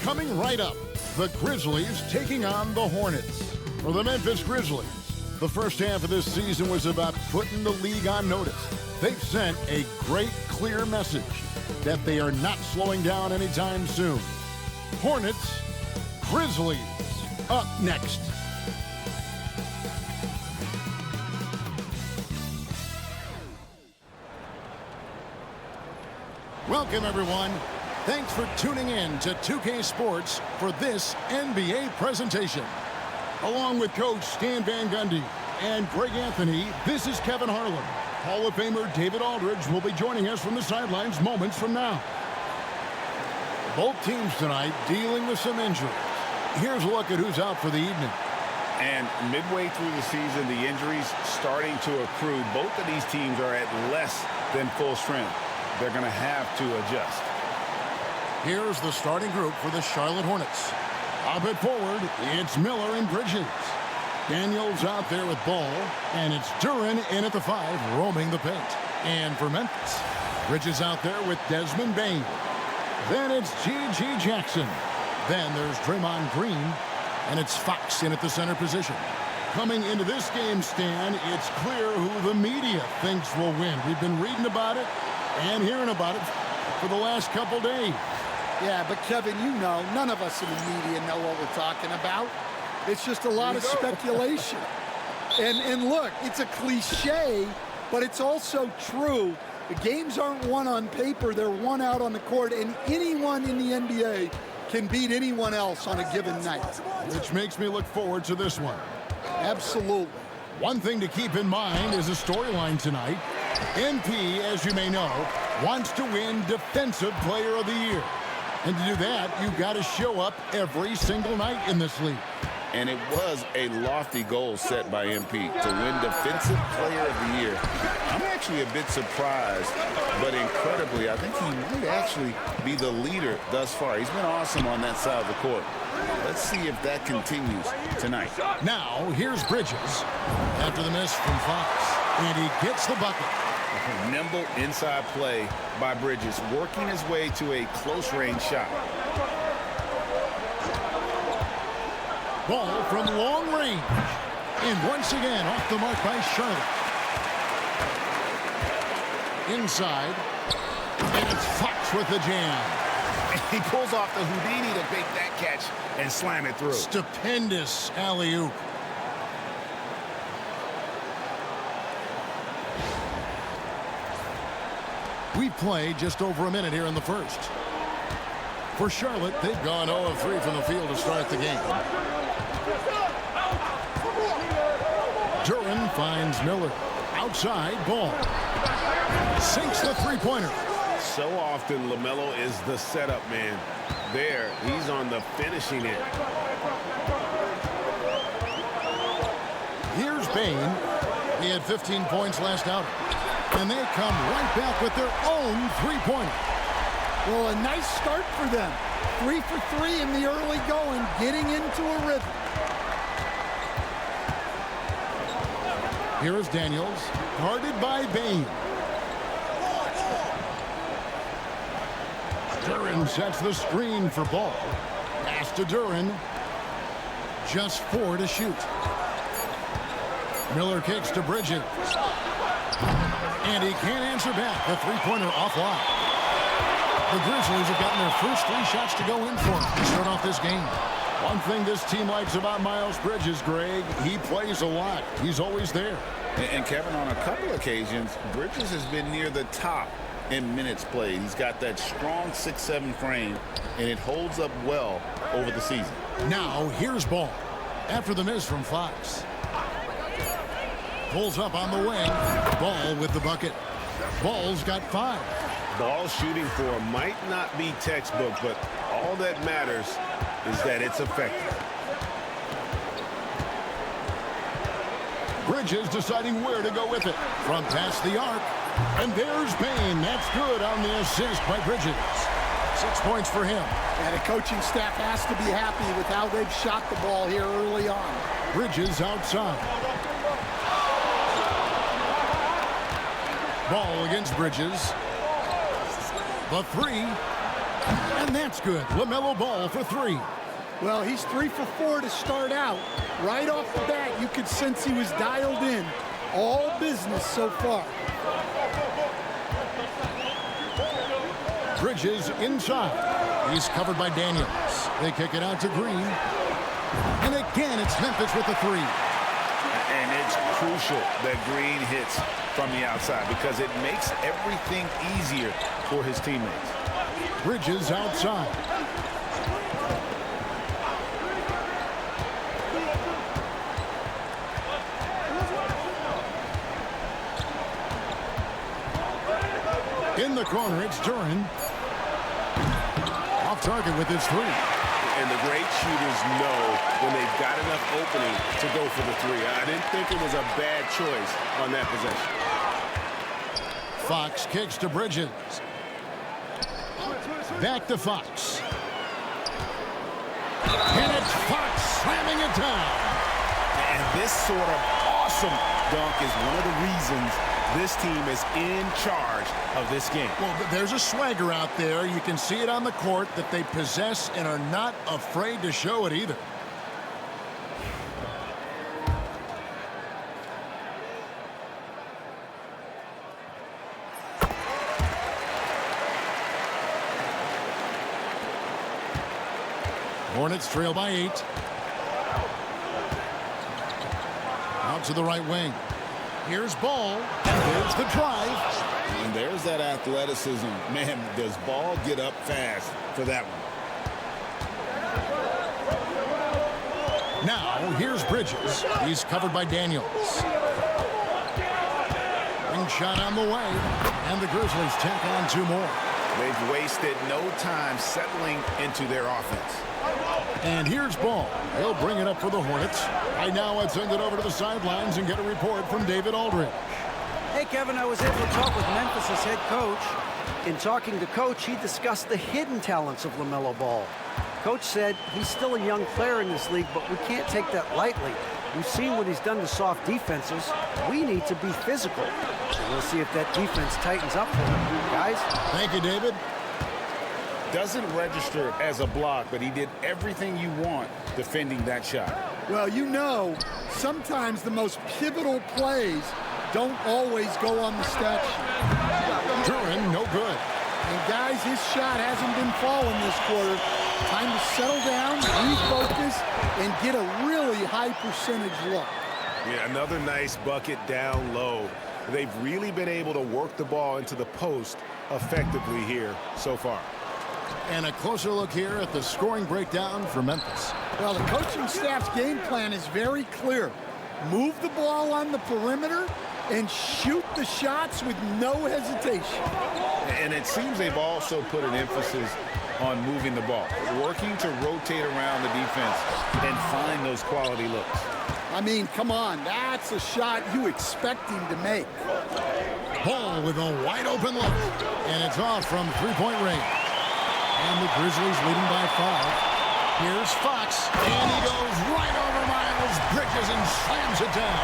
Coming right up, the Grizzlies taking on the Hornets. For the Memphis Grizzlies, the first half of this season was about putting the league on notice. They've sent a great, clear message that they are not slowing down anytime soon. Hornets, Grizzlies, up next. Welcome, everyone. Thanks for tuning in to 2K Sports for this NBA presentation. Along with Coach Stan Van Gundy and Greg Anthony, this is Kevin Harlan. Hall of Famer David Aldridge will be joining us from the sidelines moments from now. Both teams tonight dealing with some injuries. Here's a look at who's out for the evening. And midway through the season, the injuries starting to accrue. Both of these teams are at less than full strength. They're going to have to adjust. Here's the starting group for the Charlotte Hornets. Up at forward, it's Miller and Bridges. Daniels out there with ball, and it's Duren in at the 5, roaming the paint. And for Memphis, Bridges out there with Desmond Bane. Then it's G.G. Jackson. Then there's Draymond Green, and it's Fox in at the center position. Coming into this game, Stan, it's clear who the media thinks will win. We've been reading about it and hearing about it for the last couple days. Yeah, but Kevin, you know, none of us in the media know what we're talking about. It's just a lot of speculation. And look, it's a cliche, but it's also true. The games aren't won on paper, they're won out on the court, and anyone in the NBA can beat anyone else on a given night. Which makes me look forward to this one. Absolutely. One thing to keep in mind is a storyline tonight. MP, as you may know, wants to win Defensive Player of the Year. And to do that, you've got to show up every single night in this league. And it was a lofty goal set by MP to win Defensive Player of the Year. I'm actually a bit surprised, but incredibly, I think he might actually be the leader thus far. He's been awesome on that side of the court. Let's see if that continues tonight. Now, here's Bridges after the miss from Fox, and he gets the bucket. Nimble inside play by Bridges, working his way to a close-range shot. Ball from long range. And once again, off the mark by Charlotte. Inside. And it's Fox with the jam. He pulls off the Houdini to make that catch and slam it through. Stupendous alley-oop. We play just over a minute here in the first. For Charlotte, they've gone 0 of 3 from the field to start the game. Duren finds Miller. Outside, ball. Sinks the three-pointer. So often, LaMelo is the setup man. There, he's on the finishing end. Here's Bane. He had 15 points last outing. And they come right back with their own three-pointer. Well, a nice start for them. 3 for 3 in the early going, getting into a rhythm. Here is Daniels, guarded by Bane. Duren sets the screen for ball. Pass to Duren. Just 4 to shoot. Miller kicks to Bridges. And he can't answer back. The three-pointer offline. The Grizzlies have gotten their first 3 shots to go in for them to start off this game. One thing this team likes about Miles Bridges, Greg, he plays a lot. He's always there. And Kevin, on a couple occasions, Bridges has been near the top in minutes played. He's got that strong 6'7" frame, and it holds up well over the season. Now, here's Ball. After the miss from Fox. Pulls up on the wing. Ball with the bucket. Ball's got 5. Ball shooting for might not be textbook, but all that matters is that it's effective. Bridges deciding where to go with it. From past the arc. And there's Bane. That's good on the assist by Bridges. 6 points for him. And the coaching staff has to be happy with how they've shot the ball here early on. Bridges outside. Ball against Bridges. The 3. And that's good. LaMelo Ball for three. Well, he's 3 for 4 to start out. Right off the bat, you could sense he was dialed in. All business so far. Bridges inside. He's covered by Daniels. They kick it out to Green. And again, it's Memphis with the three. And it's crucial that Green hits from the outside because it makes everything easier for his teammates. Bridges outside. In the corner, it's Duran. Off target with his three. And the great shooters know when they've got enough opening to go for the three. I didn't think it was a bad choice on that possession. Fox kicks to Bridges. Back to Fox. And it's Fox slamming it down. And this sort of awesome dunk is one of the reasons this team is in charge of this game. Well, there's a swagger out there. You can see it on the court that they possess and are not afraid to show it either. Hornets trail by 8. Out to the right wing. Here's Ball. There's the drive. And there's that athleticism. Man, does Ball get up fast for that one. Now, here's Bridges. He's covered by Daniels. Ring shot on the way. And the Grizzlies tack on 2 more. They've wasted no time settling into their offense. And here's Ball. He'll bring it up for the Hornets. Right now, I'd send it over to the sidelines and get a report from David Aldridge. Hey, Kevin, I was able to talk with Memphis' head coach. In talking to Coach, he discussed the hidden talents of LaMelo Ball. Coach said he's still a young player in this league, but we can't take that lightly. We've seen what he's done to soft defenses. We need to be physical. So we'll see if that defense tightens up for him. Guys? Thank you, David. Doesn't register as a block, but he did everything you want defending that shot. Well, you know, sometimes the most pivotal plays don't always go on the stat sheet. Duran, no good. And guys, his shot hasn't been falling this quarter. Time to settle down, refocus, and get a really high percentage look. Yeah, another nice bucket down low. They've really been able to work the ball into the post effectively here so far. And a closer look here at the scoring breakdown for Memphis. Well, the coaching staff's game plan is very clear. Move the ball on the perimeter and shoot the shots with no hesitation. And it seems they've also put an emphasis on moving the ball, working to rotate around the defense and find those quality looks. I mean, come on, that's a shot you expect him to make. Ball with a wide open look. And it's off from three-point range. And the Grizzlies leading by 5. Here's Fox, and he goes right over Miles Bridges and slams it down.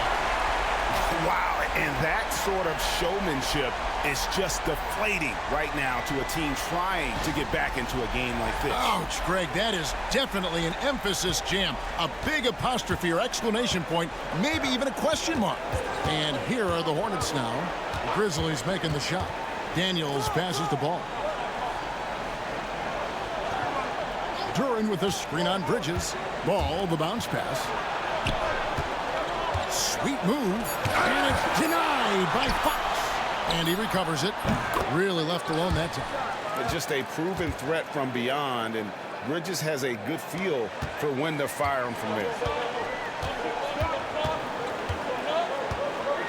Wow, and that sort of showmanship is just deflating right now to a team trying to get back into a game like this. Ouch, Greg, that is definitely an emphasis jam. A big apostrophe or exclamation point, maybe even a question mark. And here are the Hornets now. The Grizzlies making the shot. Daniels passes the ball. Duran with a screen on Bridges. Ball, the bounce pass. Sweet move. And it's denied by Fox. And he recovers it. Really left alone that time. Just a proven threat from beyond, and Bridges has a good feel for when to fire him from there.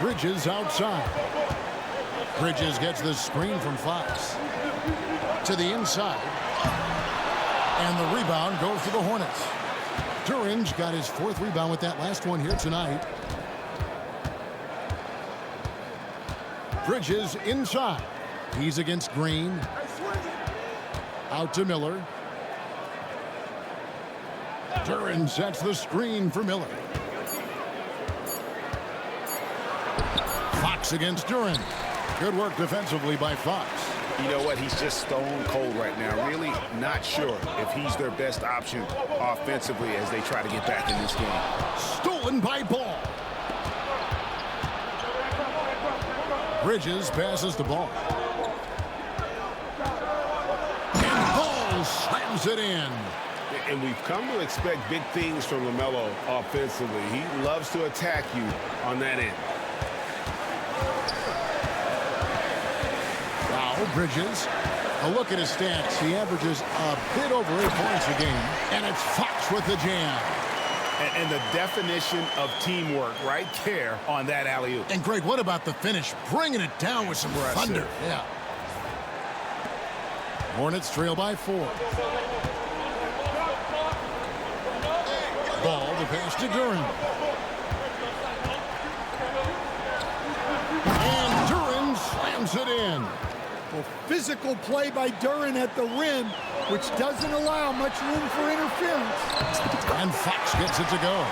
Bridges outside. Bridges gets the screen from Fox. To the inside. And the rebound goes to the Hornets. Duran's got his 4th rebound with that last one here tonight. Bridges inside. He's against Green. Out to Miller. Duran sets the screen for Miller. Fox against Duran. Good work defensively by Fox. You know what? He's just stone cold right now. Really not sure if he's their best option offensively as they try to get back in this game. Stolen by Ball. Bridges passes the ball. And Ball slams it in. And we've come to expect big things from LaMelo offensively. He loves to attack you on that end. Now Bridges. A look at his stats. He averages a bit over 8 points a game. And it's Fox with the jam. And the definition of teamwork right there on that alley-oop. And Greg, what about the finish? Bringing it down with some thunder. Yeah. Hornets trail by 4. Ball, the pass to Duren. And Duren slams it in. Well, physical play by Duren at the rim, which doesn't allow much room for interference. And Fox gets it to go.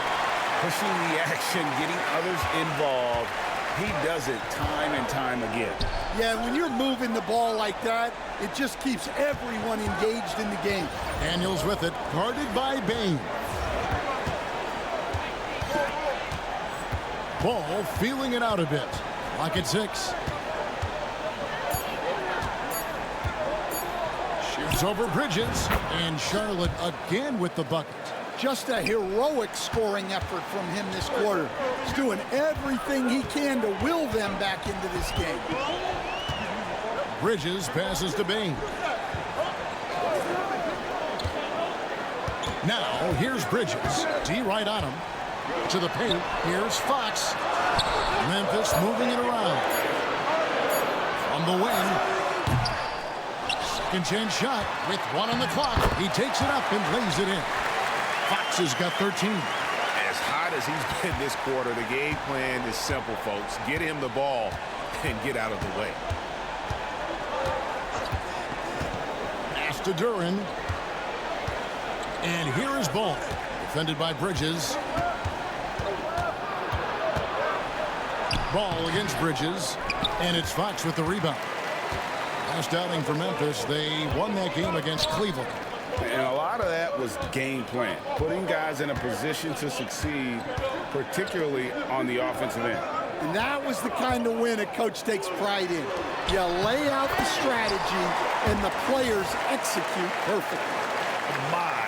Pushing the action, getting others involved. He does it time and time again. Yeah, when you're moving the ball like that, it just keeps everyone engaged in the game. Daniels with it, guarded by Bain. Ball feeling it out a bit. Lock at 6. Shoots over Bridges. And Charlotte again with the bucket. Just a heroic scoring effort from him this quarter. He's doing everything he can to will them back into this game. Bridges passes to Bain. Now here's Bridges. D right on him. To the paint. Here's Fox. Memphis moving it around. From the wing. Second chance shot with 1 on the clock. He takes it up and lays it in. Fox has got 13. As hot as he's been this quarter, the game plan is simple, folks. Get him the ball and get out of the way. Pass to Duren. And here is Ball. Defended by Bridges. Ball against Bridges. And it's Fox with the rebound. Last outing for Memphis. They won that game against Cleveland. And a lot of that was game plan, putting guys in a position to succeed, particularly on the offensive end. And that was the kind of win a coach takes pride in. You lay out the strategy, and the players execute perfectly. My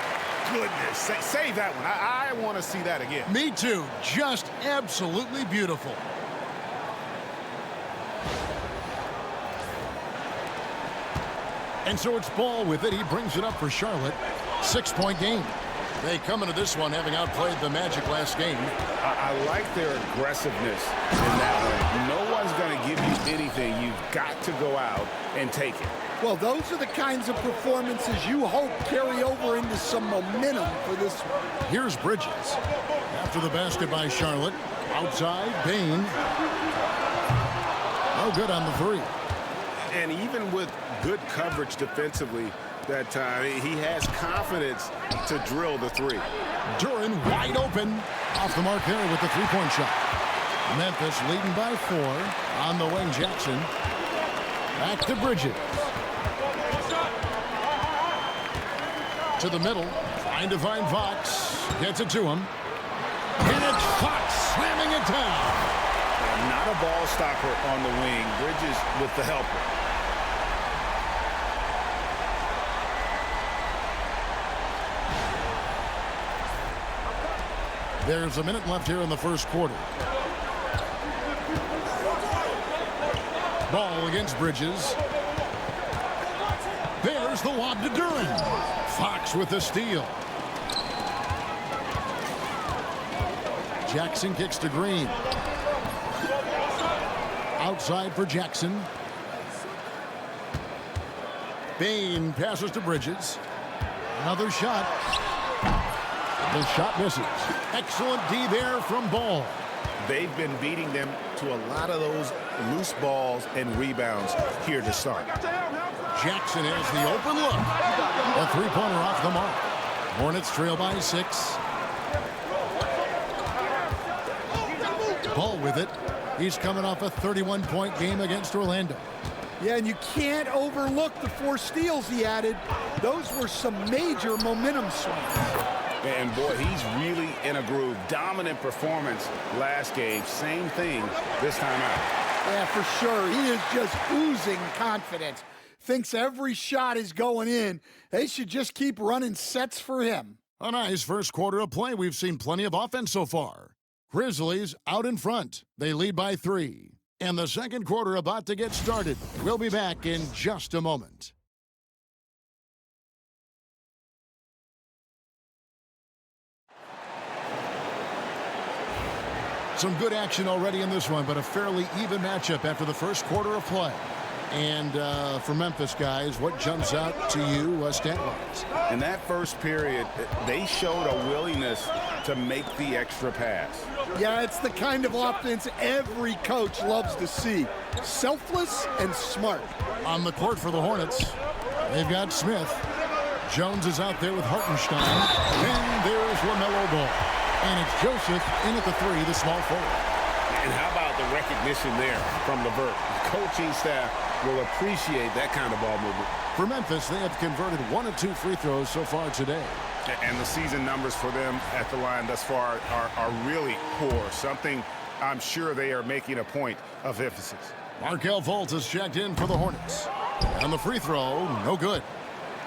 goodness. Save that one. I want to see that again. Me too. Just absolutely beautiful. And so it's Ball with it. He brings it up for Charlotte. 6-point game. They come into this one having outplayed the Magic last game. I like their aggressiveness in that one. No one's going to give you anything. You've got to go out and take it. Well, those are the kinds of performances you hope carry over into some momentum for this one. Here's Bridges. After the basket by Charlotte. Outside, Bain. No good on the 3. And even with good coverage defensively that time, he has confidence to drill the 3. Duren wide open. Off the mark there with the 3-point shot. Memphis leading by 4. On the wing, Jackson. Back to Bridges. To the middle. Trying to find Fox. Gets it to him. And it's Fox slamming it down. Not a ball stopper on the wing. Bridges with the helper. There's a minute left here in the first quarter. Ball against Bridges. There's the lob to Duren. Fox with the steal. Jackson kicks to Green. Outside for Jackson. Bain passes to Bridges. Another shot. The shot misses. Excellent D there from Ball. They've been beating them to a lot of those loose balls and rebounds here to start. Jackson has the open look. A 3-pointer off the mark. Hornets trail by 6. Ball with it. He's coming off a 31-point game against Orlando. Yeah, and you can't overlook the 4 steals he added. Those were some major momentum swings. And boy, he's really in a groove. Dominant performance last game. Same thing this time out. Yeah, for sure. He is just oozing confidence. Thinks every shot is going in. They should just keep running sets for him. A nice first quarter of play. We've seen plenty of offense so far. Grizzlies out in front. They lead by 3. And the second quarter about to get started. We'll be back in just a moment. Some good action already in this one, but a fairly even matchup after the first quarter of play. And for Memphis, guys, what jumps out to you stat-wise? In that first period, they showed a willingness to make the extra pass. Yeah, it's the kind of offense every coach loves to see. Selfless and smart. On the court for the Hornets, they've got Smith. Jones is out there with Hartenstein. And there's LaMelo Ball. And it's Joseph in at the 3, the small forward. And how about the recognition there from LeVert? The coaching staff will appreciate that kind of ball movement. For Memphis, they have converted 1 of 2 free throws so far today. And the season numbers for them at the line thus far are really poor. Something I'm sure they are making a point of emphasis. Markelle Fultz has checked in for the Hornets. And the free throw, no good.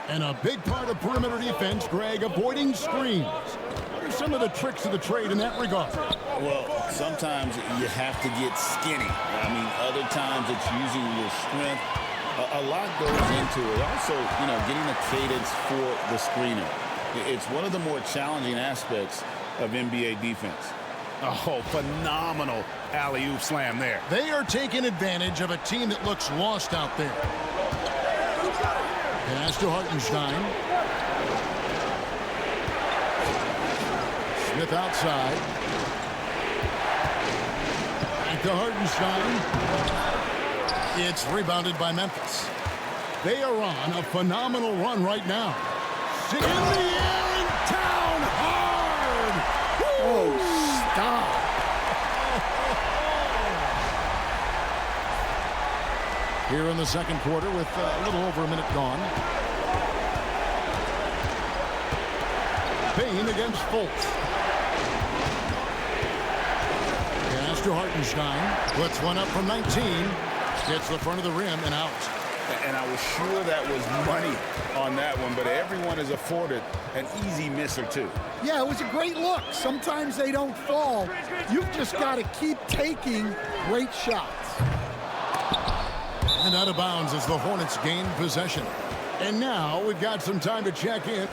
And a big part of perimeter defense, Greg, avoiding screens. What are some of the tricks of the trade in that regard? Well, sometimes you have to get skinny. I mean, other times it's using your strength. A lot goes into it. Also, getting a cadence for the screener. It's one of the more challenging aspects of NBA defense. Oh, phenomenal alley-oop slam there. They are taking advantage of a team that looks lost out there. Pass to Hartenstein. Smith outside. Back to Hartenstein. It's rebounded by Memphis. They are on a phenomenal run right now. In the air and down hard. Oh, stop. Here in the second quarter with a little over a minute gone. Payne against Fultz. Pass to Hartenstein. Puts one up from 19. Gets the front of the rim and out. And I was sure that was money on that one, but everyone is afforded an easy miss or two. Yeah, it was a great look. Sometimes they don't fall. You've just got to keep taking great shots. And out of bounds as the Hornets gain possession. And now we've got some time to check in.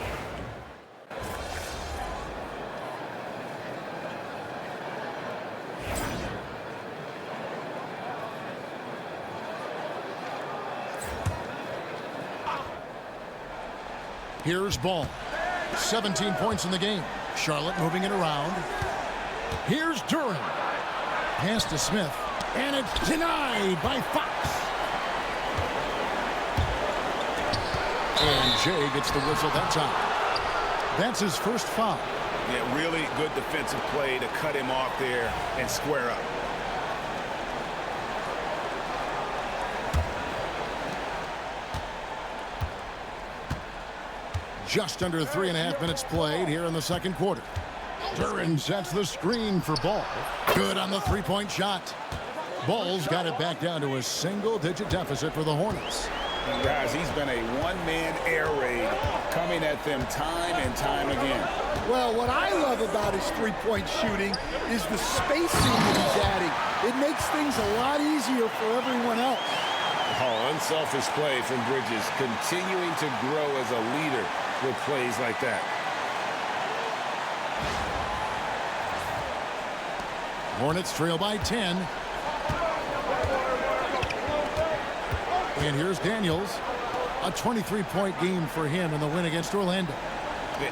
Here's Ball. 17 points in the game. Charlotte moving it around. Here's Duran. Pass to Smith. And it's denied by Fox. And Jay gets the whistle that time. That's his first foul. Yeah, really good defensive play to cut him off there and square up. Just under 3.5 minutes played here in the second quarter. Duran sets the screen for Ball. Good on the three-point shot. Ball's got it back down to a single-digit deficit for the Hornets. And guys, he's been a one-man air raid coming at them time and time again. Well, what I love about his three-point shooting is the spacing that he's adding. It makes things a lot easier for everyone else. Oh, unselfish play from Bridges, continuing to grow as a leader with plays like that. Hornets trail by 10. And here's Daniels. A 23-point game for him in the win against Orlando.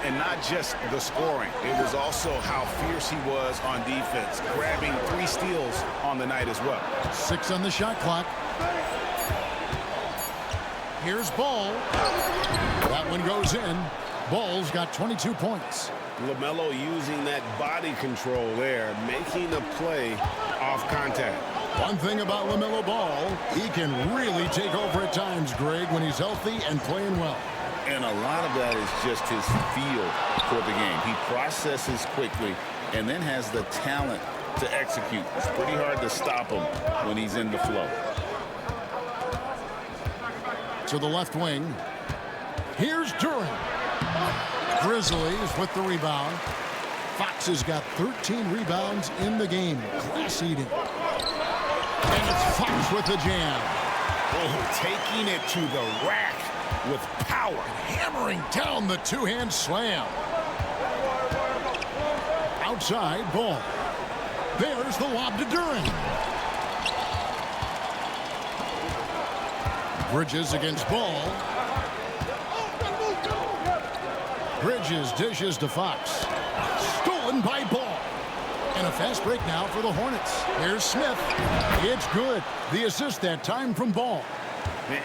And not just the scoring. It was also how fierce he was on defense, grabbing 3 steals on the night as well. 6 on the shot clock. Here's Ball. That one goes in. Ball's got 22 points. LaMelo using that body control there, making the play off contact. One thing about LaMelo Ball, he can really take over at times, Greg, when he's healthy and playing well. And a lot of that is just his feel for the game. He processes quickly and then has the talent to execute. It's pretty hard to stop him when he's in the flow. To the left wing. Here's Duren. Grizzlies with the rebound. Fox has got 13 rebounds in the game. Class eating. And it's Fox with the jam. Oh, taking it to the rack with power. Hammering down the two-hand slam. Outside Ball. There's the lob to Duren. Bridges against Ball. Bridges dishes to Fox. Stolen by Ball. And a fast break now for the Hornets. Here's Smith. It's good. The assist that time from Ball.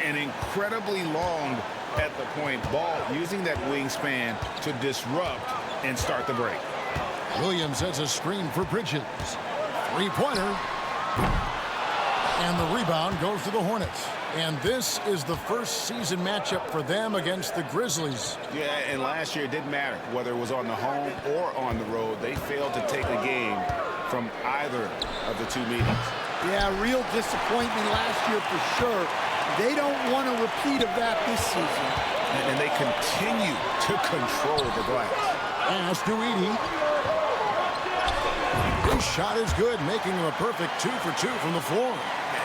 And incredibly long at the point. Ball using that wingspan to disrupt and start the break. Williams has a screen for Bridges. Three-pointer. And the rebound goes to the Hornets. And this is the first season matchup for them against the Grizzlies. Yeah, and last year it didn't matter whether it was on the home or on the road. They failed to take a game from either of the two meetings. Yeah, real disappointment last year for sure. They don't want a repeat of that this season. And they continue to control the glass. Pass to Edey. His shot is good, making him a perfect 2 for 2 from the floor.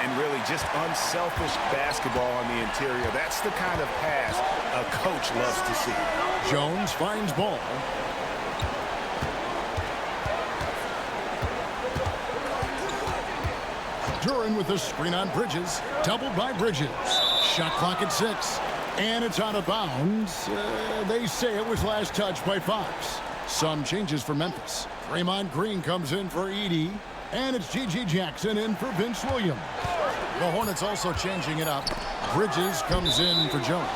And really just unselfish basketball on the interior. That's the kind of pass a coach loves to see. Jones finds Ball. Duren with the screen on Bridges. Doubled by Bridges. Shot clock at 6. And it's out of bounds. They say it was last touched by Fox. Some changes for Memphis. Draymond Green comes in for Edey. And it's G.G. Jackson in for Vince Williams. The Hornets also changing it up. Bridges comes in for Jones.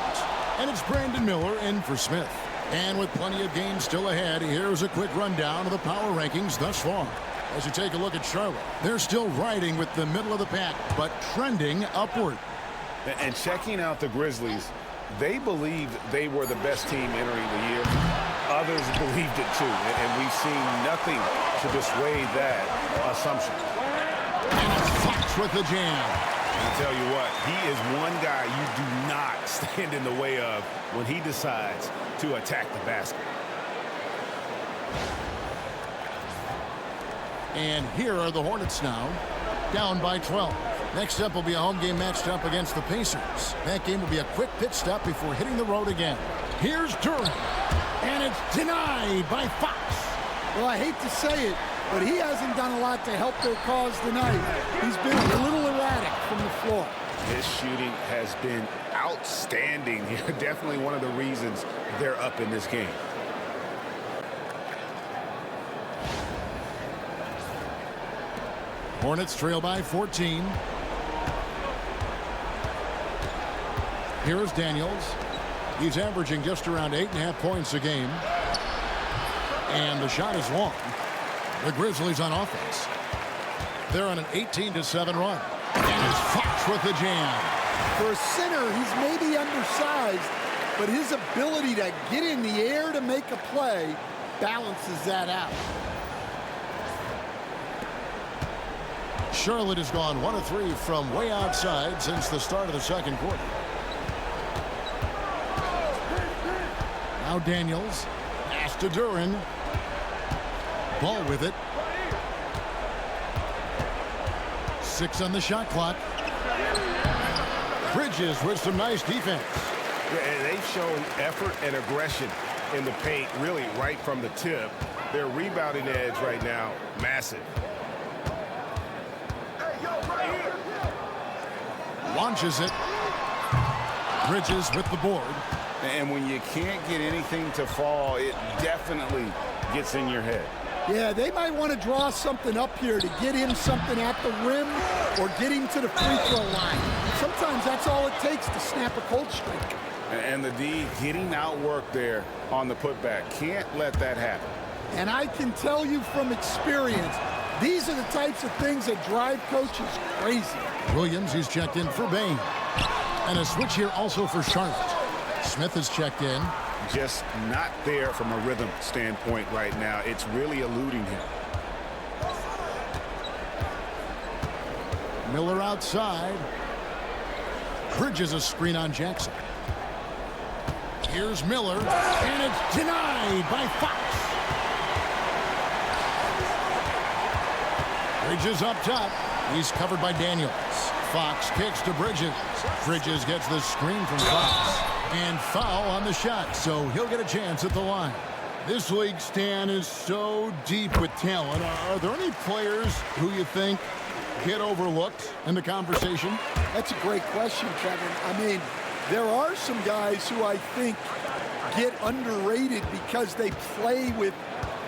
And it's Brandon Miller in for Smith. And with plenty of games still ahead, here's a quick rundown of the power rankings thus far. As you take a look at Charlotte, they're still riding with the middle of the pack, but trending upward. And checking out the Grizzlies, they believed they were the best team entering the year. Others believed it too, and we've seen nothing to dissuade that assumption. And it's Fox with the jam. I tell you what, he is one guy you do not stand in the way of when he decides to attack the basket. And here are the Hornets now, down by 12. Next up will be a home game matched up against the Pacers. That game will be a quick pit stop before hitting the road again. Here's Duren, and it's denied by Fox. Well, I hate to say it, but he hasn't done a lot to help their cause tonight. He's been a little erratic from the floor. His shooting has been outstanding. Definitely one of the reasons they're up in this game. Hornets trail by 14. Here's Daniels. He's averaging just around 8.5 points a game. And the shot is long. The Grizzlies on offense. They're on an 18-7 run. And it's Fox with the jam. For a center, he's maybe undersized, but his ability to get in the air to make a play balances that out. Charlotte has gone 1 of 3 from way outside since the start of the second quarter. Now Daniels. Pass to Duren. Ball with it. 6 on the shot clock. Bridges with some nice defense. And they've shown effort and aggression in the paint, really right from the tip. Their rebounding edge right now, massive. Launches it. Bridges with the board. And when you can't get anything to fall, it definitely gets in your head. Yeah, they might want to draw something up here to get him something at the rim or get him to the free throw line. Sometimes that's all it takes to snap a cold streak. And the D getting outworked there on the putback. Can't let that happen. And I can tell you from experience, These are the types of things that drive coaches crazy. Williams, he's checked in for Bain. And a switch here also for Charlotte. Smith is checked in. Just not there from a rhythm standpoint right now. It's really eluding him. Miller outside. Bridges a screen on Jackson. Here's Miller, and it's denied by Fox. Bridges up top. He's covered by Daniels. Fox kicks to Bridges. Bridges gets the screen from Fox. And foul on the shot, so he'll get a chance at the line. This league, Stan, is so deep with talent. Are there any players who you think get overlooked in the conversation? That's a great question, Kevin. I mean, there are some guys who I think get underrated because they play with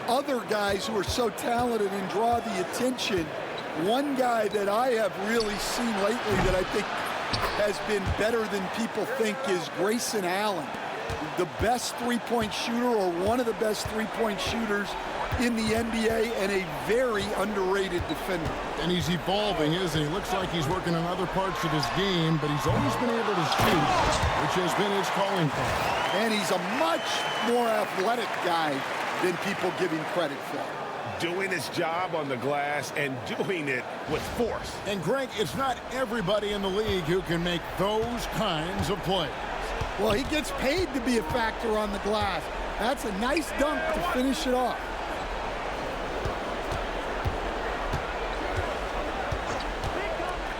other guys who are so talented and draw the attention. One guy that I have really seen lately that I think has been better than people think is Grayson Allen, the best three-point shooter or one of the best three-point shooters in the NBA and a very underrated defender. And he's evolving, isn't he? Looks like he's working on other parts of his game, but he's always been able to shoot, which has been his calling card. And he's a much more athletic guy than people give him credit for. Doing his job on the glass and doing it with force. And Greg, it's not everybody in the league who can make those kinds of plays. Well, he gets paid to be a factor on the glass. That's a nice dunk to finish it off.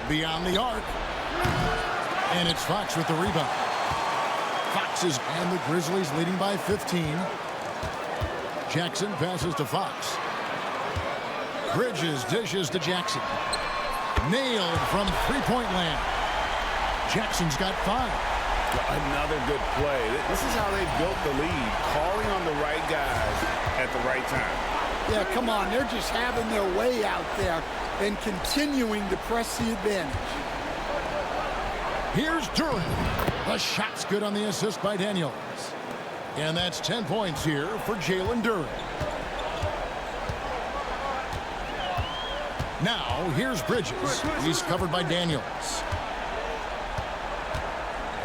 Beyond the arc. And it's Fox with the rebound. Fox is and the Grizzlies leading by 15. Jackson passes to Fox. Bridges dishes to Jackson. Nailed from three-point land. Jackson's got 5. Another good play. This is how they built the lead, calling on the right guys at the right time. Yeah, come on. They're just having their way out there and continuing to press the advantage. Here's Duran. The shot's good on the assist by Daniels. And that's 10 points here for Jalen Duran. Now, here's Bridges. He's covered by Daniels.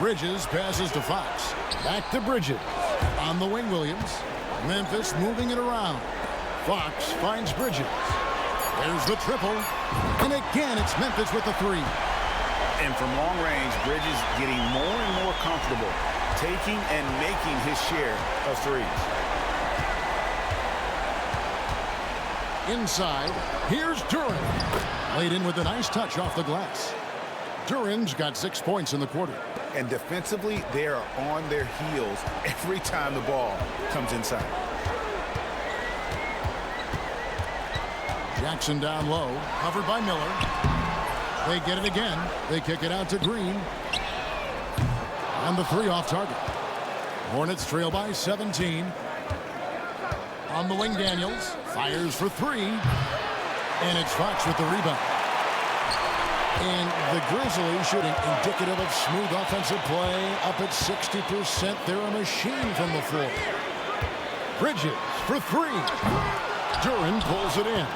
Bridges passes to Fox. Back to Bridges. On the wing, Williams. Memphis moving it around. Fox finds Bridges. There's the triple. And again, it's Memphis with the 3. And from long range, Bridges getting more and more comfortable, taking and making his share of threes. Inside, here's Duran. Laid in with a nice touch off the glass. Duran's got 6 points in the quarter. And defensively, they are on their heels every time the ball comes inside. Jackson down low, covered by Miller. They get it again. They kick it out to Green. And the 3 off target. Hornets trail by 17. On the wing, Daniels fires for 3. And it's Fox with the rebound. And the Grizzlies shooting indicative of smooth offensive play. Up at 60%. They're a machine from the floor. Bridges for 3. Duran pulls it in.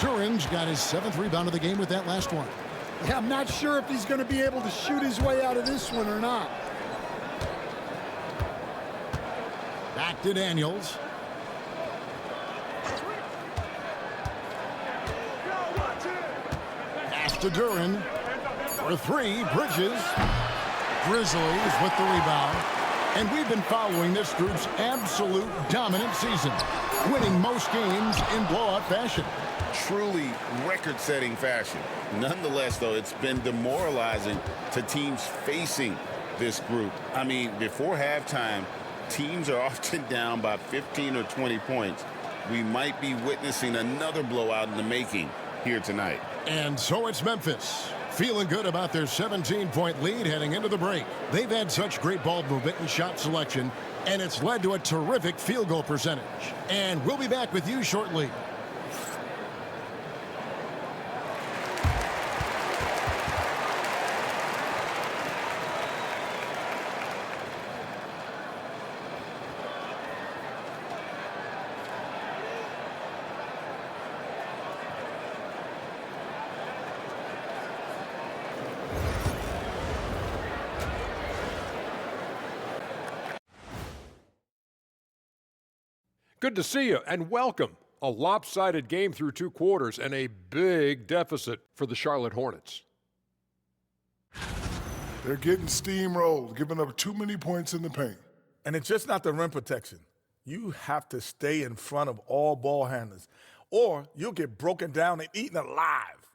Duran's got his 7th rebound of the game with that last one. Yeah, I'm not sure if he's going to be able to shoot his way out of this one or not. Back to Daniels. Pass to Duran. For 3, Bridges. Grizzlies with the rebound. And we've been following this group's absolute dominant season, winning most games in blowout fashion. Truly record-setting fashion. Nonetheless, though, it's been demoralizing to teams facing this group. I mean, before halftime, teams are often down by 15 or 20 points. We might be witnessing another blowout in the making here tonight. And so it's Memphis, feeling good about their 17-point lead heading into the break. They've had such great ball movement and shot selection, and it's led to a terrific field goal percentage. And we'll be back with you shortly. Good to see you and welcome. A lopsided game through 2 quarters and a big deficit for the Charlotte Hornets. They're getting steamrolled, giving up too many points in the paint. And it's just not the rim protection. You have to stay in front of all ball handlers, or you'll get broken down and eaten alive.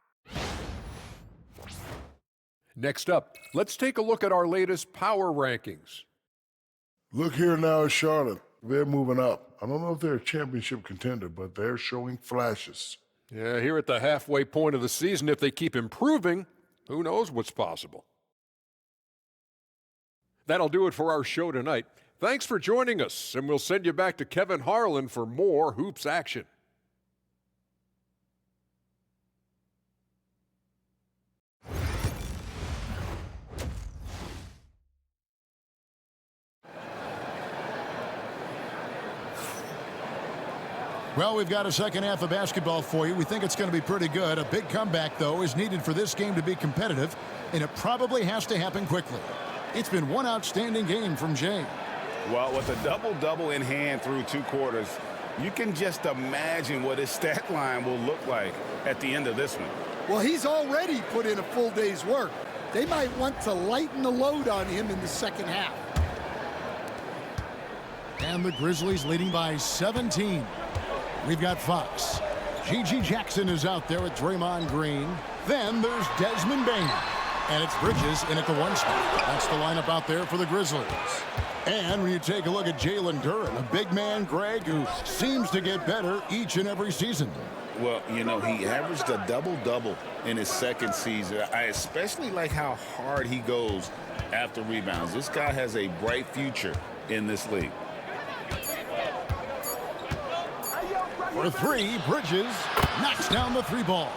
Next up, let's take a look at our latest power rankings. Look here now at Charlotte. They're moving up. I don't know if they're a championship contender, but they're showing flashes. Yeah, here at the halfway point of the season, if they keep improving, who knows what's possible. That'll do it for our show tonight. Thanks for joining us, and we'll send you back to Kevin Harlan for more hoops action. Well, we've got a second half of basketball for you. We think it's going to be pretty good. A big comeback, though, is needed for this game to be competitive, and it probably has to happen quickly. It's been one outstanding game from Jay. Well, with a double-double in hand through 2 quarters, you can just imagine what his stat line will look like at the end of this one. Well, he's already put in a full day's work. They might want to lighten the load on him in the second half. And the Grizzlies leading by 17. We've got Fox. G.G. Jackson is out there with Draymond Green. Then there's Desmond Bain. And it's Bridges in at the 1 spot. That's the lineup out there for the Grizzlies. And when you take a look at Jalen Duren, a big man, Greg, who seems to get better each and every season. Well, you know, he averaged a double-double in his second season. I especially like how hard he goes after rebounds. This guy has a bright future in this league. For 3, Bridges knocks down the 3 ball.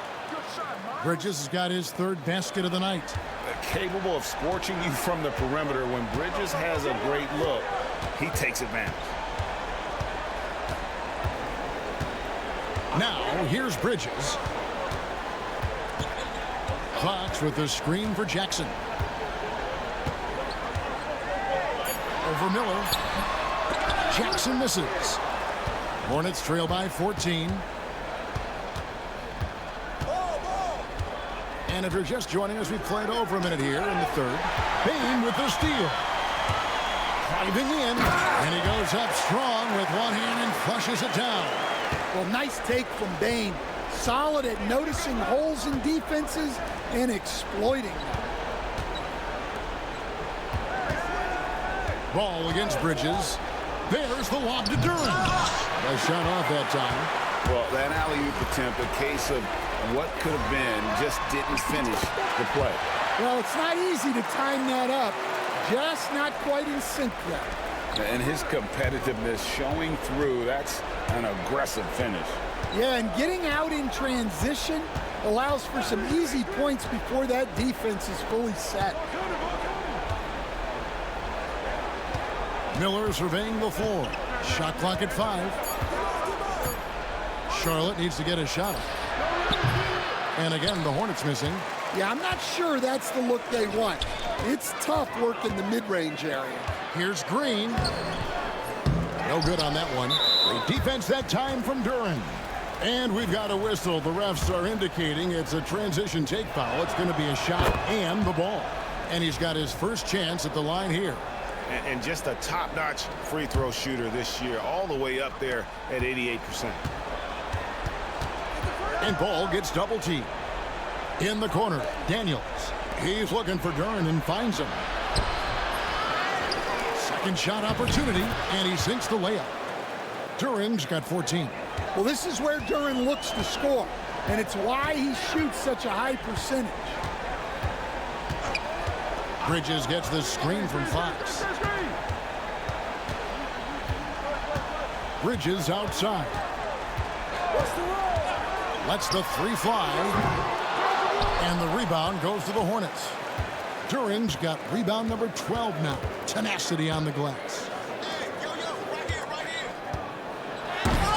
Bridges has got his 3rd basket of the night. Capable of scorching you from the perimeter. When Bridges has a great look, he takes advantage. Now, here's Bridges. Fox with the screen for Jackson. Over Miller. Jackson misses. Hornets trail by 14. And if you're just joining us, we've played over a minute here in the 3rd. Bain with the steal. Driving in. And he goes up strong with one hand and flushes it down. Well, nice take from Bain. Solid at noticing holes in defenses and exploiting them. Ball against Bridges. There's the lob to Duren. A shot off that time. Well, that alley-oop attempt, a case of what could have been, just didn't finish the play. Well, it's not easy to time that up. Just not quite in sync yet. And his competitiveness showing through, that's an aggressive finish. Yeah, and getting out in transition allows for some easy points before that defense is fully set. Miller surveying the floor. Shot clock at 5. Charlotte needs to get a shot up. And again, the Hornets missing. Yeah, I'm not sure that's the look they want. It's tough work in the mid-range area. Here's Green. No good on that one. Great defense that time from Duren. And we've got a whistle. The refs are indicating it's a transition take foul. It's going to be a shot and the ball. And he's got his first chance at the line here. And just a top-notch free throw shooter this year, all the way up there at 88%. And Ball gets double teamed. In the corner, Daniels. He's looking for Duren and finds him. Second shot opportunity, and he sinks the layup. Duren's got 14. Well, this is where Duren looks to score, and it's why he shoots such a high percentage. Bridges gets the screen from Fox. Bridges outside. Lets the 3 fly. And the rebound goes to the Hornets. Duren's got rebound number 12 now. Tenacity on the glass.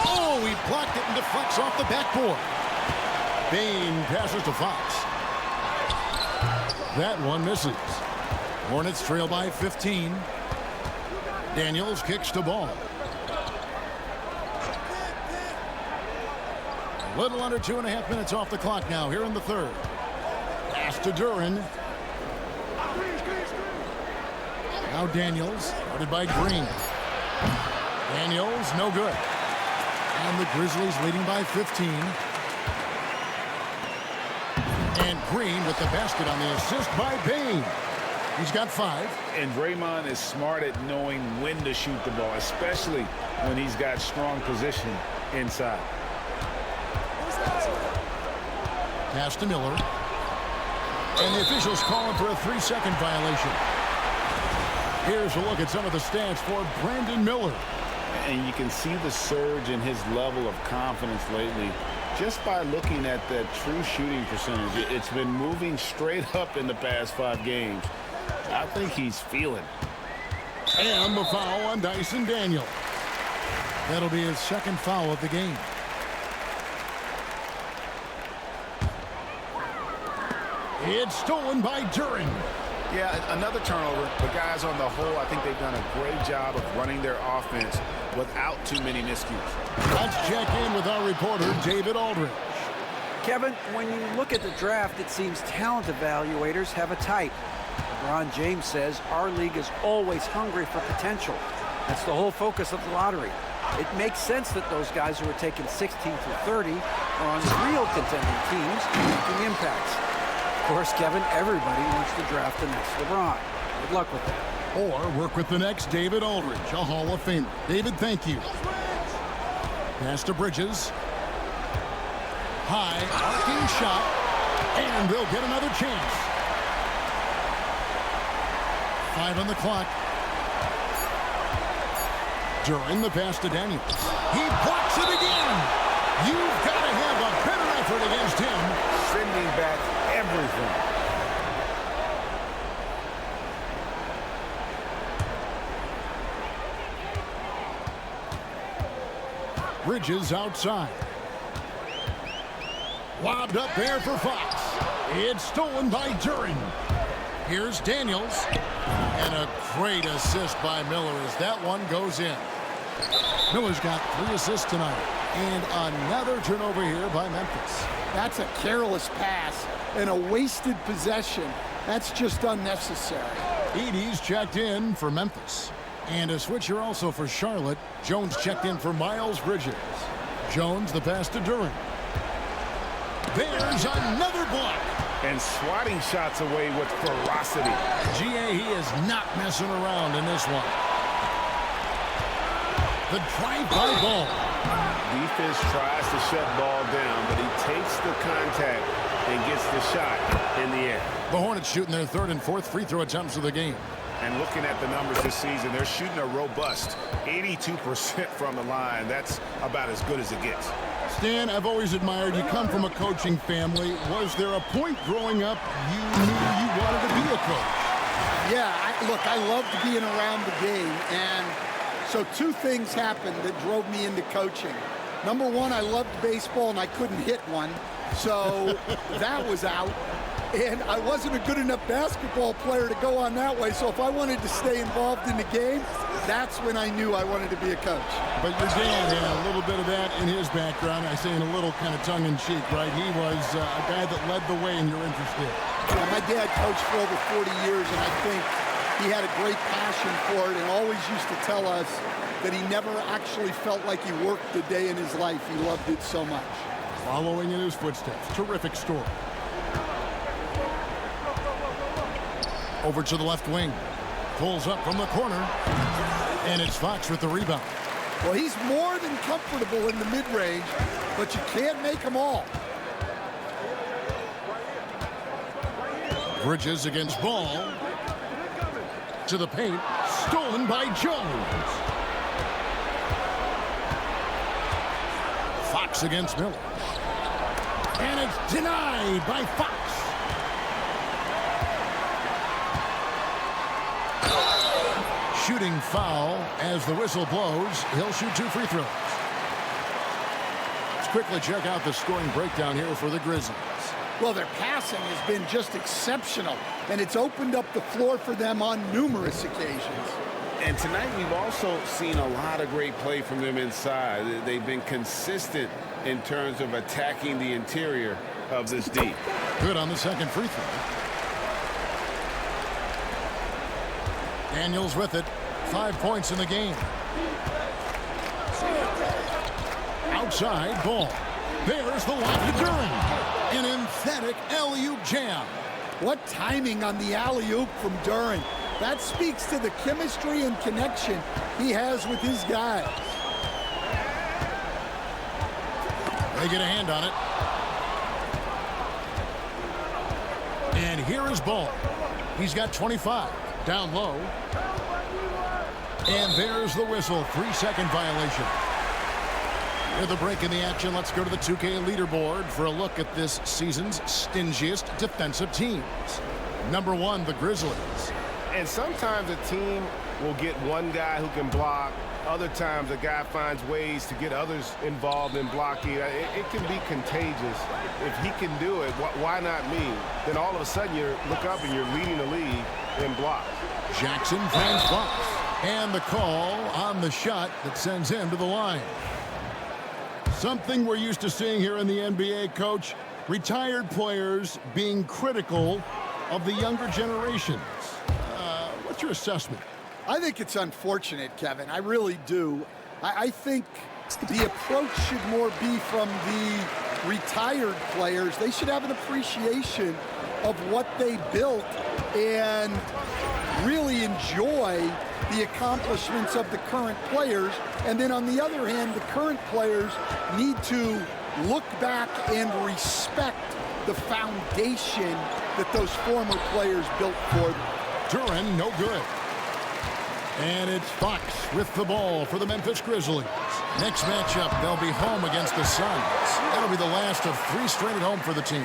Oh, he blocked it and deflects off the backboard. Bain passes to Fox. That one misses. Hornets trail by 15. Daniels kicks to Ball. Little under 2.5 minutes off the clock now here in the third. Pass to Duran. Now Daniels, guarded by Green. Daniels, no good. And the Grizzlies leading by 15. And Green with the basket on the assist by Payne. He's got 5. And Draymond is smart at knowing when to shoot the ball, especially when he's got strong position inside. Pass to Miller. And the officials call him for a 3-second violation. Here's a look at some of the stats for Brandon Miller. And you can see the surge in his level of confidence lately just by looking at that true shooting percentage. It's been moving straight up in the past 5 games. I think he's feeling. And the foul on Dyson Daniels. That'll be his second foul of the game. It's stolen by Duran. Yeah, another turnover. The guys on the whole, I think they've done a great job of running their offense without too many miscues. Let's check in with our reporter, David Aldridge. Kevin, when you look at the draft, it seems talent evaluators have a type. LeBron James says our league is always hungry for potential. That's the whole focus of the lottery. It makes sense that those guys who are taken 16 through 30 are on real contending teams making impacts. Of course, Kevin, everybody wants to draft the next LeBron. Good luck with that. Or work with the next David Aldridge, a Hall of Famer. David, thank you. Pass to Bridges. High, arcing shot, and they'll get another chance. 5 on the clock. During the pass to Daniels. He blocks it again. You've got to have a better effort against him. Sending back everything. Bridges outside. Lobbed up there for Fox. It's stolen by Duran. Here's Daniels. And a great assist by Miller as that one goes in. Miller's got 3 assists tonight. And another turnover here by Memphis. That's a careless pass and a wasted possession. That's just unnecessary. Edey's checked in for Memphis. And a switcher also for Charlotte. Jones checked in for Miles Bridges. Jones, the pass to Duran. There's another block. And swatting shots away with ferocity. GA, he is not messing around in this one. The drive-by ball. Defense tries to shut ball down, but he takes the contact and gets the shot in the air. The Hornets shooting their 3rd and 4th free throw attempts of the game. And looking at the numbers this season, they're shooting a robust 82% from the line. That's about as good as it gets. Stan, I've always admired you. Come from a coaching family. Was there a point growing up you knew you wanted to be a coach? Yeah, look, I loved being around the game. And so 2 things happened that drove me into coaching. Number 1, I loved baseball and I couldn't hit one. So that was out. And I wasn't a good enough basketball player to go on that way. So if I wanted to stay involved in the game, that's when I knew I wanted to be a coach. But your dad had a little bit of that in his background. I say in a little kind of tongue-in-cheek, right? He was a guy that led the way and you're interested. Yeah, my dad coached for over 40 years, and I think he had a great passion for it and always used to tell us that he never actually felt like he worked a day in his life. He loved it so much. Following in his footsteps. Terrific story. Over to the left wing. Pulls up from the corner. And it's Fox with the rebound. Well, he's more than comfortable in the mid-range, but you can't make them all. Bridges against Ball. To the paint. Stolen by Jones. Fox against Miller. And it's denied by Fox. Shooting foul as the whistle blows. He'll shoot 2 free throws. Let's quickly check out the scoring breakdown here for the Grizzlies. Well, their passing has been just exceptional, and it's opened up the floor for them on numerous occasions. And tonight we've also seen a lot of great play from them inside. They've been consistent in terms of attacking the interior of this D. Good on the second free throw. Daniels with it. 5 points in the game. Outside ball. There's the lob to Duren. An emphatic alley-oop jam. What timing on the alley-oop from Duren. That speaks to the chemistry and connection he has with his guys. They get a hand on it. And here is Ball. He's got 25. Down low. And there's the whistle. 3-second violation. With a break in the action, let's go to the 2K leaderboard for a look at this season's stingiest defensive teams. Number 1, the Grizzlies. And sometimes a team will get one guy who can block. Other times a guy finds ways to get others involved in blocking. It can be contagious. If he can do it, why not me? Then all of a sudden you look up and you're leading the league in blocks. Jackson finds Fox. And the call on the shot that sends him to the line. Something we're used to seeing here in the NBA, Coach. Retired players being critical of the younger generations. What's your assessment? I think it's unfortunate, Kevin. I really do. I think the approach should more be from the retired players. They should have an appreciation of what they built and really enjoy the accomplishments of the current players. And then on the other hand, the current players need to look back and respect the foundation that those former players built for them. Duren, no good. And it's Fox with the ball for the Memphis Grizzlies. Next matchup, they'll be home against the Suns. That'll be the last of 3 straight at home for the team.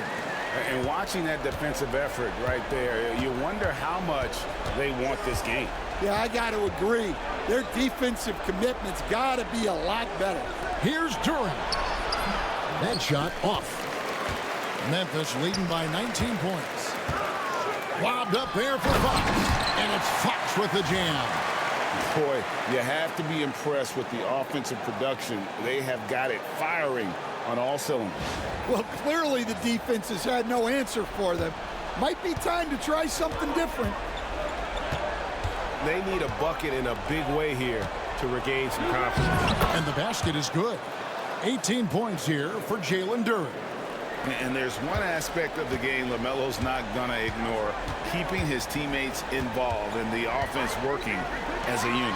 And watching that defensive effort right there, you wonder how much they want this game. Yeah, I got to agree. Their defensive commitment's got to be a lot better. Here's Duren. That shot off. Memphis leading by 19 points. Lobbed up there for Fox. And it's Fox with the jam. Boy, you have to be impressed with the offensive production. They have got it firing on all cylinders. Well, clearly the defense has had no answer for them. Might be time to try something different. They need a bucket in a big way here to regain some confidence. And the basket is good. 18 points here for Jalen Duren. And there's one aspect of the game LaMelo's not going to ignore, keeping his teammates involved and the offense working as a unit.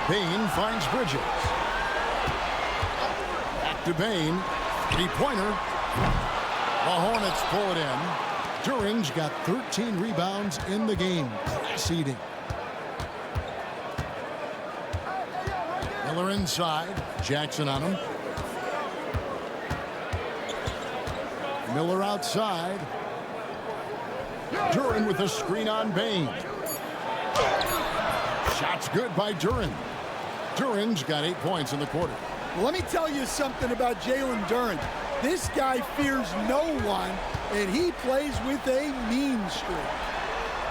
Bain finds Bridges. Back to Bain. 3-pointer. The Hornets pull it in. Duren's got 13 rebounds in the game. Class eating. Miller inside. Jackson on him. Miller outside. Duren with a screen on Bain. Shot's good by Duren. Duren's got 8 points in the quarter. Let me tell you something about Jalen Duren. This guy fears no one, and he plays with a mean streak.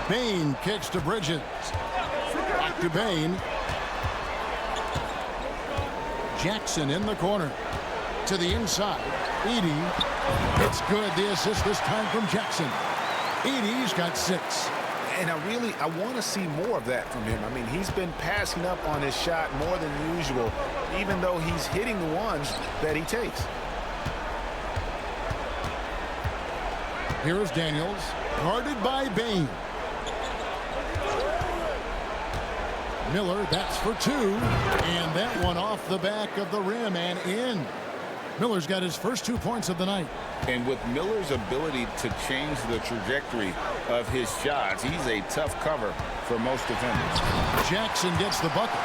Bain kicks to Bridges. Back to Bain. Jackson in the corner. To the inside. Edey. It's good. The assist this time from Jackson. Edey's got 6. And I want to see more of that from him. I mean, he's been passing up on his shot more than usual, even though he's hitting the ones that he takes. Here is Daniels, guarded by Bain. Miller, that's for 2. And that one off the back of the rim and in. Miller's got his first 2 points of the night. And with Miller's ability to change the trajectory of his shots, he's a tough cover for most defenders. Jackson gets the bucket.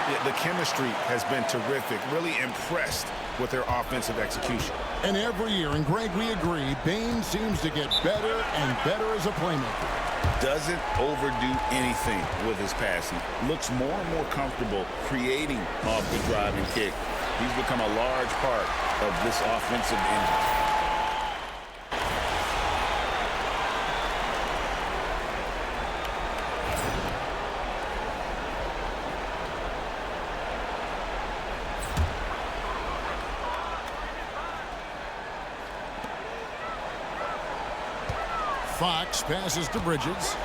Yeah, the chemistry has been terrific. Really impressed with their offensive execution. And every year, and Greg, we agree, Bain seems to get better and better as a playmaker. Doesn't overdo anything with his passing. Looks more and more comfortable creating off the driving kick. He's become a large part of this offensive engine. Fox passes to Bridges.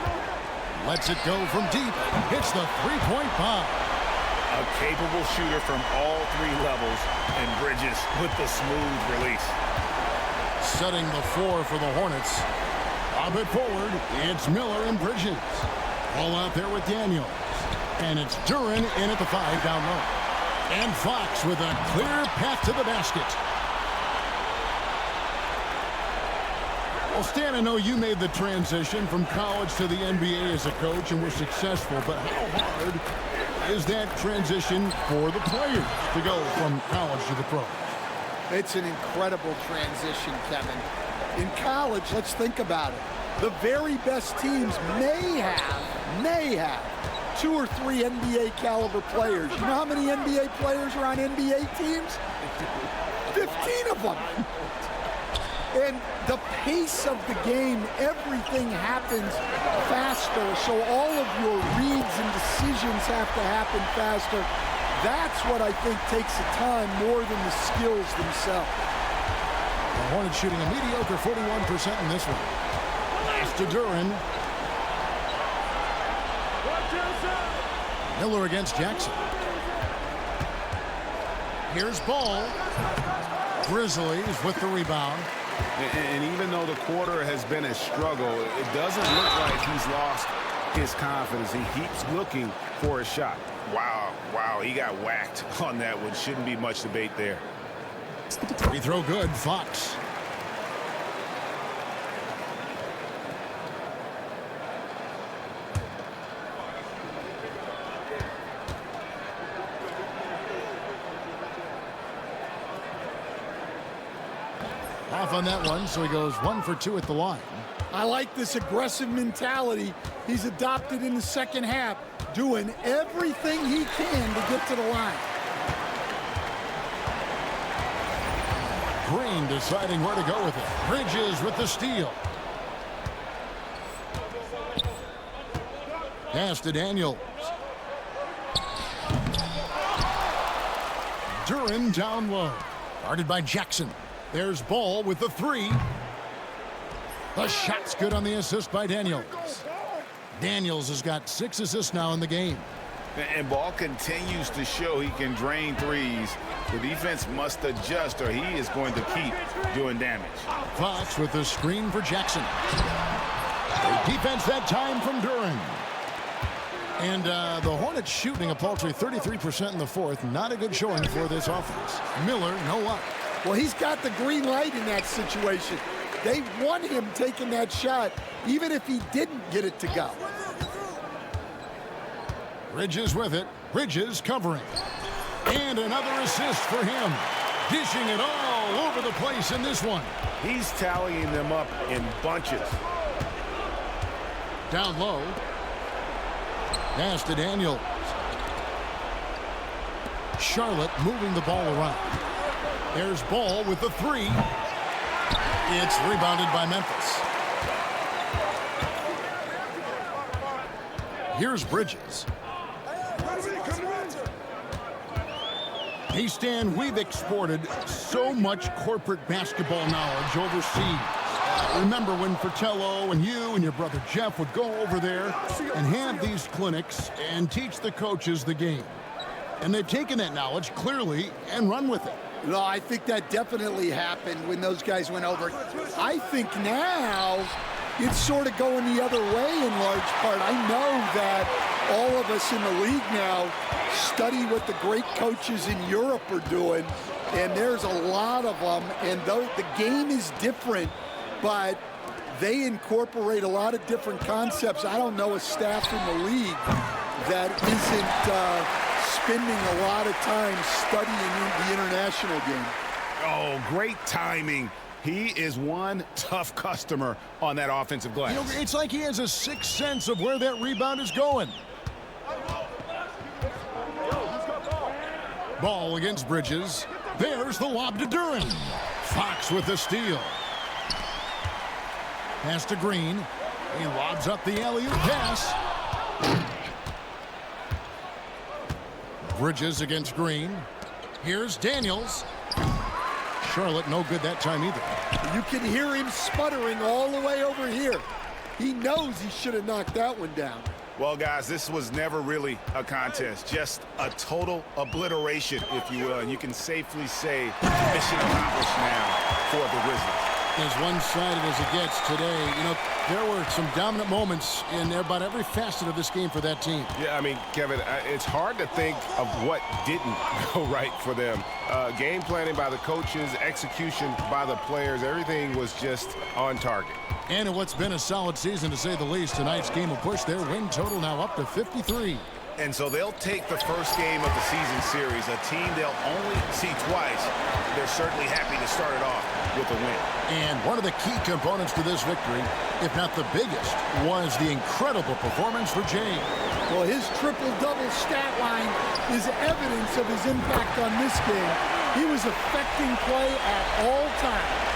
Lets it go from deep. Hits the three-point bomb. A capable shooter from all three levels, and Bridges with the smooth release. Setting the floor for the Hornets. Lob it forward. It's Miller and Bridges. Ball out there with Daniels. And it's Duren in at the 5 down low. And Fox with a clear path to the basket. Well, Stan, I know you made the transition from college to the NBA as a coach and were successful, but how hard is that transition for the players to go from college to the pro? It's an incredible transition, Kevin. In college, let's think about it. The very best teams may have 2 or 3 NBA caliber players. You know how many NBA players are on NBA teams? 15 of them. And the pace of the game, everything happens faster, so all of your reads and decisions have to happen faster. That's what I think takes the time more than the skills themselves. The Hornets shooting a mediocre 41% in this one. Pass to Duren. Miller against Jackson. Here's Ball. Grizzlies with the rebound. And even though the quarter has been a struggle, it doesn't look like he's lost his confidence. He keeps looking for a shot. Wow, he got whacked on that one. Shouldn't be much debate there. Free throw good, Fox. Off on that one, so he goes 1 for 2 at the line. I like this aggressive mentality he's adopted in the second half, doing everything he can to get to the line. Green deciding where to go with it. Bridges with the steal. Pass to Daniels. Duren down low. Guarded by Jackson. There's Ball with the 3. The shot's good on the assist by Daniels. Daniels has got 6 assists now in the game. And Ball continues to show he can drain threes. The defense must adjust or he is going to keep doing damage. Fox with the screen for Jackson. Great defense that time from Duren. And the Hornets shooting a paltry 33% in the fourth. Not a good showing for this offense. Miller, no luck. Well, he's got the green light in that situation. They want him taking that shot, even if he didn't get it to go. Bridges with it. Bridges covering. And another assist for him. Dishing it all over the place in this one. He's tallying them up in bunches. Down low. Pass to Daniels. Charlotte moving the ball around. There's Ball with the 3. It's rebounded by Memphis. Here's Bridges. Hey, Stan, we've exported so much corporate basketball knowledge overseas. Remember when Fratello and you and your brother Jeff would go over there and have these clinics and teach the coaches the game. And they've taken that knowledge clearly and run with it. No, I think that definitely happened when those guys went over. I think now it's sort of going the other way in large part. I know that all of us in the league now study what the great coaches in Europe are doing, and there's a lot of them, and though the game is different, but they incorporate a lot of different concepts. I don't know a staff in the league that isn't spending a lot of time studying the international game. Oh, great timing. He is one tough customer on that offensive glass. You know, it's like he has a sixth sense of where that rebound is going. Ball against Bridges. There's the lob to Duren. Fox with the steal. Pass to Green. He lobs up the alley-oop pass. Bridges against Green. Here's Daniels. Charlotte no good that time either. You can hear him sputtering all the way over here. He knows he should have knocked that one down. Well, guys, this was never really a contest, just a total obliteration, if you will. And you can safely say mission accomplished now for the Grizzlies. As one-sided as it gets today, you know, there were some dominant moments in about every facet of this game for that team. Yeah, I mean, Kevin, it's hard to think of what didn't go right for them. Game planning by the coaches, execution by the players, everything was just on target. And in what's been a solid season, to say the least, tonight's game will push their win total now up to 53. And so they'll take the first game of the season series, a team they'll only see twice. They're certainly happy to start it off with a win. And one of the key components to this victory, if not the biggest, was the incredible performance for Jay. Well, his triple-double stat line is evidence of his impact on this game. He was affecting play at all times.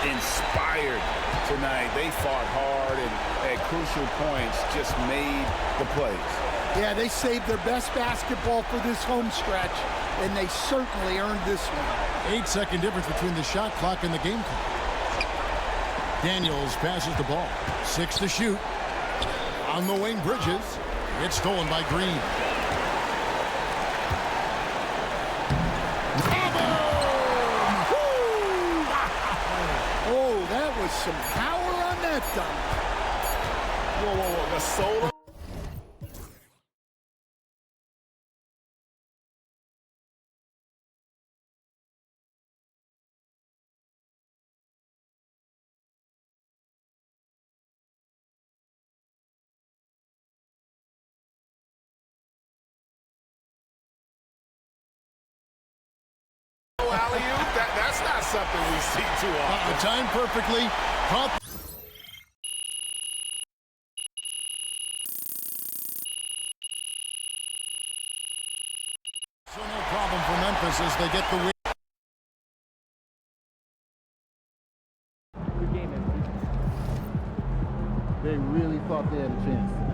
Inspired tonight. They fought hard and at crucial points just made the plays. Yeah, they saved their best basketball for this home stretch, and they certainly earned this one. 8-second difference between the shot clock and the game clock. Daniels passes the ball. 6 to shoot. On the wing, Bridges. It's stolen by Green. Oh, that was some power on that dunk. Whoa, whoa, whoa. The solo. Alley-oop, that's not something we see too often. Timed perfectly. Caught. So no problem for Memphis as they get the win. They really thought they had a chance.